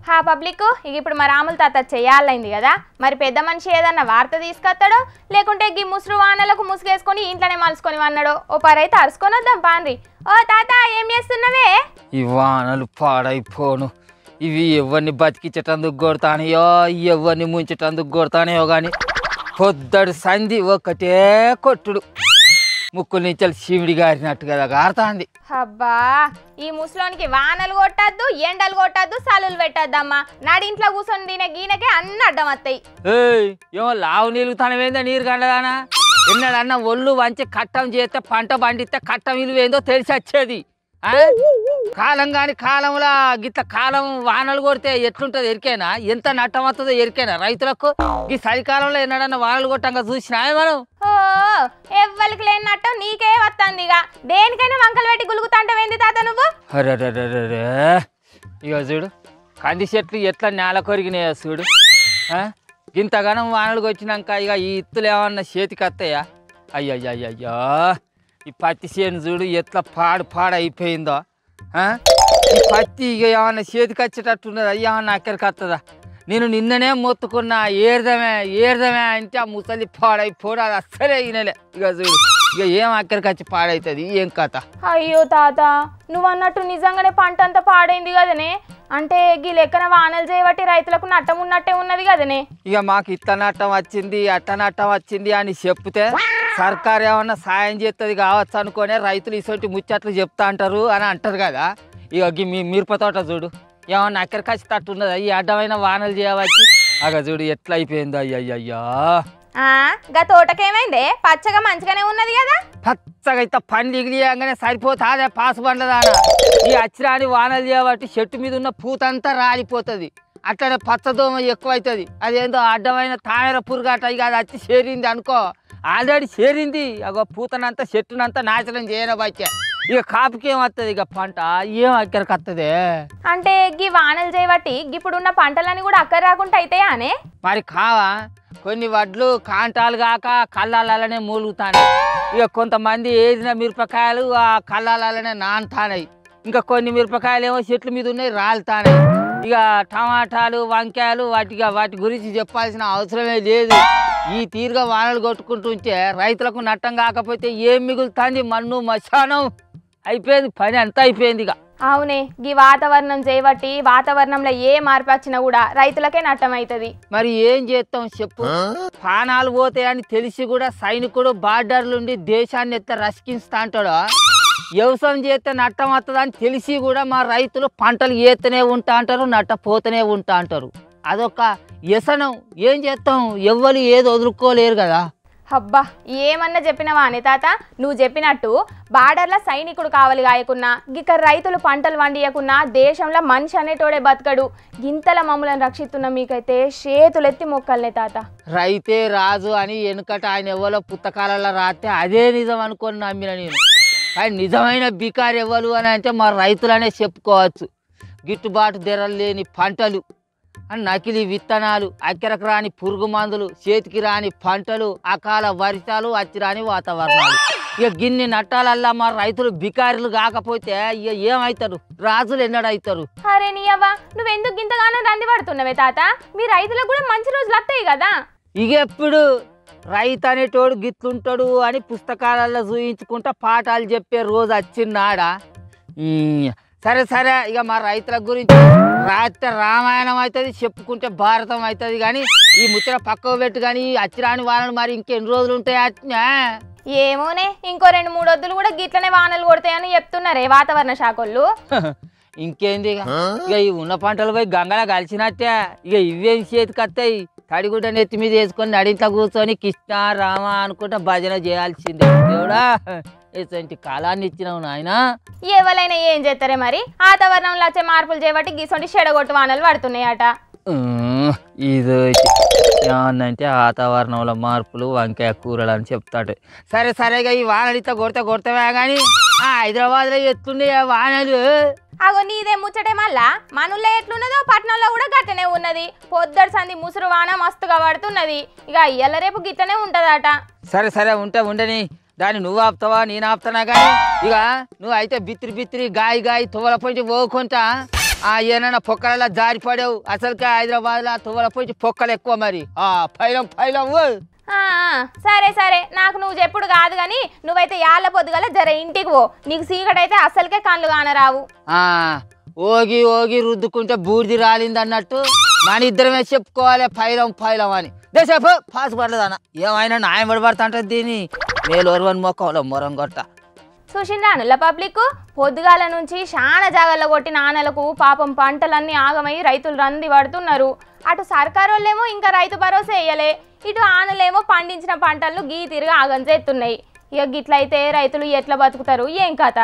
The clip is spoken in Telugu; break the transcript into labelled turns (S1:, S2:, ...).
S1: హా పబ్లిక్ ఇక ఇప్పుడు మా రాముల తాత చెయ్యాలైంది కదా, మరి పెద్ద మనిషి ఏదన్నా వార్త తీసుకొస్తాడో లేకుంటే గీ ముసురు వానలకు ముసుగేసుకొని ఇంట్లోనే మలుసుకొని అన్నాడో ఓ పరైతే అరుచుకొని వద్దాం పాన్రి. ఓ తాత ఏం చేస్తున్నావే?
S2: ఈ వానలు పాడైపోను, ఇవి ఎవరిని బతికించటందుకు కొడతానయో ఎవరిని ముంచటందుకు కొడతానయో కానీ పొద్దడు సంధి ఒకటే కొట్టుడు, ముక్కుల నుంచి శివుడి గారినట్టు కదా గారుతాంది.
S1: అబ్బా ఈ ముసలోనికి వానలు కొట్టద్దు, ఎండలు కొట్టద్దు, సలులు పెట్టద్దమ్మా. నాడింట్లో కూర్చొని తినే గీనకే అన్ని అడ్డం వస్తాయి.
S2: ఏమో లావు నిలుగుతానవేందో నీరు గండదానా, ఎన్నడన్నా ఒళ్ళు వంచి కట్టం చేస్తే పంట పండిస్తే కట్టం విలువేందో తెలిసి వచ్చేది. కాలం కాని కాలంలో గిట్ల కాలం వానలు కొడితే ఎట్లుంటుంది ఎరికేనా, ఎంత నట్టం వస్తుందో ఎరికేనా రైతులకు? ఈ చలికాలంలో ఎన్నడన్నా వానలు కొట్టంగా చూసినావే మనం?
S1: ఓ ఎవ్వరికి లేని నట్టం నీకే వస్తుంది. ఇక దేనికైనా వంకలు పెట్టి గులుగుతాంటవేంది తాత నువ్వు?
S2: అరే ఇక చూడు కంది చెట్లు ఎట్లా నేల కొరిగినాయో చూడు. ఇంతగానం వానలు వచ్చినాక ఇక ఈ ఇత్తులు ఏమన్నా చేతికి వస్తాయా? అయ్యయ్యయ్యో ఈ పత్తి చేను చూడు ఎట్లా పాడైపోయిందో. ఈ పత్తి ఇక ఏమన్నా చేతికి వచ్చేటట్టున్నదా? ఏమన్నా అక్కడికి వస్తుందా? నేను నిన్ననే మొత్తుకున్నా ఏర్దమే అంటే ఆ ముసలి పాడైపోడు, అది అస్సలే వినలే. ఇక చూడు ఇక ఏం అక్కడికి వచ్చి పాడవుతుంది, ఏం కథ?
S1: అయ్యో తాత నువ్వు అన్నట్టు నిజంగానే పంట అంతా పాడైంది కదనే. అంటే గీ లెక్కన వానలు చేయబట్టి రైతులకు నట్టం ఉన్నట్టే ఉన్నది కదనే.
S2: ఇక మాకు ఇట్ట నట్టం వచ్చింది అట్ట నట్టం వచ్చింది అని చెప్తే సర్కారు ఏమన్నా సాయం చేస్తుంది కావచ్చు అనుకునే రైతులు ఇటువంటి ముచ్చట్లు చెప్తా అంటారు అని అంటారు కదా. ఇక మీ మిరప తోట చూడు ఏమన్నా అక్కడికి వచ్చి తట్టున్నదా? ఈ అడ్డమైన వానలు చేయవచ్చు. అగ చూడు ఎట్లా అయిపోయిందో. అయ్యయ్యో
S1: గా తోటకేమైందే? పచ్చగా మంచిగానే ఉన్నది కదా.
S2: పచ్చగా అయితే పండ్లు ఎగిరియంగానే సరిపోతాదే పాసు పండ్లదానా. ఈ అచ్చిరాని వానలు చేయబట్టి చెట్టు మీద ఉన్న పూతంతా రాలిపోతుంది, అట్లనే పచ్చదోమ ఎక్కువ అవుతుంది. అదేందో అడ్డమైన తామర పురుగట ఇక అది వచ్చి చేరింది అనుకో, ఆల్రెడీ చేరింది. అగో పూతనంతా చెట్టునంతా నాశనం చేయనబట్టే ఇక కాపుకి ఏమవుతుంది ఇక పంట ఏం అక్కడికి వస్తుంది.
S1: అంటే గీ వానలు చేయబట్టి ఇప్పుడున్న పంటలన్నీ కూడా అక్కర రాకుండా అవుతాయా అనే?
S2: మరి కావా కొన్ని వడ్లు కాంటాలు కాక కళ్ళాలనే మూలుగుతాయి. ఇక కొంతమంది వేసిన మిరపకాయలు ఆ కళ్ళాలనే నానుతాయి. ఇంకా కొన్ని మిరపకాయలు ఏమో చెట్ల మీద ఉన్నాయి రాలుతాయి. ఇక టమాటాలు వంకాయలు వాటి గురించి చెప్పాల్సిన అవసరమే లేదు. ఈ తీరుగా వానలు కొట్టుకుంటుంటే రైతులకు నట్టం కాకపోతే ఏం మిగులుతుంది? మన్ను మశానం అయిపోయింది, పని అంతా అయిపోయింది. ఇక
S1: అవునే గీ వాతావరణం చేయబట్టి వాతావరణంలో ఏ మార్పు వచ్చినా కూడా రైతులకే నష్టం అవుతుంది.
S2: మరి ఏం చేస్తాం చెప్పు? ప్రాణాలు పోతాయని తెలిసి కూడా సైనికుడు బార్డర్లుండి దేశాన్ని ఎత్త రసికిస్తా అంటాడు. వ్యవసాయం చేస్తే నట్టం వస్తుందని తెలిసి కూడా మా రైతులు పంటలు ఏతనే ఉంటా అంటారు, నట్టపోతూనే ఉంటా అంటారు. అదొక వ్యసనం. ఏం చేస్తాం? ఎవ్వరు ఏది వదులుకోలేరు కదా.
S1: అబ్బా ఏమన్నా చెప్పినవా అనే తాత? నువ్వు చెప్పినట్టు బార్డర్ల సైనికుడు కావాలి గాయకున్నా, గిక్క రైతులు పంటలు వండియకున్నా దేశంలో మనిషి అనేటోడే బతకడు. గింతల మమ్మల్ని రక్షిస్తున్న మీకైతే చేతులెత్తి మొక్కలనే తాత.
S2: రైతే రాజు అని వెనుకట ఆయన ఎవరో పుస్తకాలలో రాస్తే అదే నిజం అనుకొని నమ్మిన నేను. కానీ నిజమైన బికారు ఎవరు అని అంటే మా రైతులనే చెప్పుకోవచ్చు. గిట్టుబాటు ధరలు లేని పంటలు, నకిలీ విత్తనాలు, అక్కరకు రాని పురుగు మందులు, చేతికి రాని పంటలు, అకాల వర్షాలు, అచ్చిరాని వాతావరణాలు. ఇక గిన్ని నట్టాలల్లా మా రైతులు బికారులు కాకపోతే ఇక ఏమవుతారు? రాజులు ఎన్నడవుతారు?
S1: అరే నీ అవ్వ నువ్వెందుకు ఇంతగానో రంది పడుతున్నవే తాత? మీ రైతులకు కూడా మంచి రోజులు వస్తాయి కదా.
S2: ఇక ఎప్పుడు రైతు అనేటోడు గిట్లుంటాడు అని పుస్తకాలలో చూయించుకుంటా పాఠాలు చెప్పే రోజు వచ్చిన్నాడా? సరే ఇక మా రైతుల గురించి రాస్తే రామాయణం అవుతుంది, చెప్పుకుంటే భారతం అవుతుంది. కానీ ఈ ముచ్చట పక్కకు పెట్టు. కానీ అచ్చిరాని వానలు మరి ఇంకెన్ని రోజులు ఉంటాయి?
S1: ఏమోనే ఇంకో 2-3 వద్దులు కూడా గిట్లనే వానలు కొడతాయని చెప్తున్నారే వాతావరణ శాఖలు.
S2: ఇంకేంది ఇక ఈ ఉన్న పంటలు పోయి గంగలా కలిసినట్టే. ఇక ఇవేం చేతికి వస్తాయి? తడిగుడ్డ నెత్తి మీద వేసుకొని నడింత కూర్చొని కృష్ణ రామ అనుకుంటా భజన చేయాల్సిందే. దేవుడా ఎటువంటి కాలాన్ని ఇచ్చినావు నాయన.
S1: ఎవరైనా ఏం చేస్తారే మరి? వాతావరణంలో వచ్చే మార్పులు చేయబట్టి గీసొంటి చెడగొట్టు వానలు పడుతున్నాయట.
S2: ఇది ఏమన్నంటే వాతావరణంలో మార్పులు వంకాయ కూరలు అని చెప్తాడు. సరేగా ఈ వానలితో కొడతావా కానీ హైదరాబాద్లో ఎత్తుండే వానలు.
S1: అగో నీదే ముచ్చటే మళ్ళా మనూళ్ళో ఎట్లున్నదో పట్టణంలో కూడా గట్టనే ఉన్నది. పొద్దటి సంది ముసురు వాన మస్తుగా పడుతున్నది. ఇక ఇయ్యాల రేపు గిట్టనే ఉంటదట.
S2: సరే ఉండని దాన్ని నువ్వు ఆపుతావా నేను ఆపుతానా? కానీ ఇక నువ్వు అయితే బిత్తిరి గాయి తువ్వల పొంచి పోకుంటా ఏమైనా పొక్కలలో జారిపడేవు అసలుకే హైదరాబాద్లో తువ్వల పోయి పొక్కలు ఎక్కువ మరి పైలం పైలం
S1: ఆ, సరే సరే నాకు నువ్వు చెప్పుడు కాదు కానీ నువ్వైతే యాళ్ళ పొద్దుగల జర ఇంటికి పో నీకు సీకటైతే అసలుకే కళ్ళు కానరావు
S2: ఓగి ఓగి రుద్దుకుంటే బూడిది రాలింది అన్నట్టు మన ఇద్దరమే చెప్పుకోవాలి పైలం పైలం అని దేసేపు పాస్ పడలేదన్న ఏమైనా న్యాయం పడబడుతుంటది దీని మేలోరువని మొక్కలో మొరం కొట్ట
S1: చూసిండ్రానుల పబ్లిక్ పొద్దుగాల నుంచి చాలా జాగాల్లో కొట్టిన ఆనలకు పాపం పంటలన్నీ ఆగమై రైతులు రంది పడుతున్నారు అటు సర్కారోళ్ళేమో ఇంకా రైతు భరోసా వేయలే ఇటు ఆనలేమో పండించిన పంటలను గీ తిరిగి ఆగం చేస్తున్నాయి ఇక గిట్లయితే రైతులు ఎట్లా బతుకుతారు ఏం కథ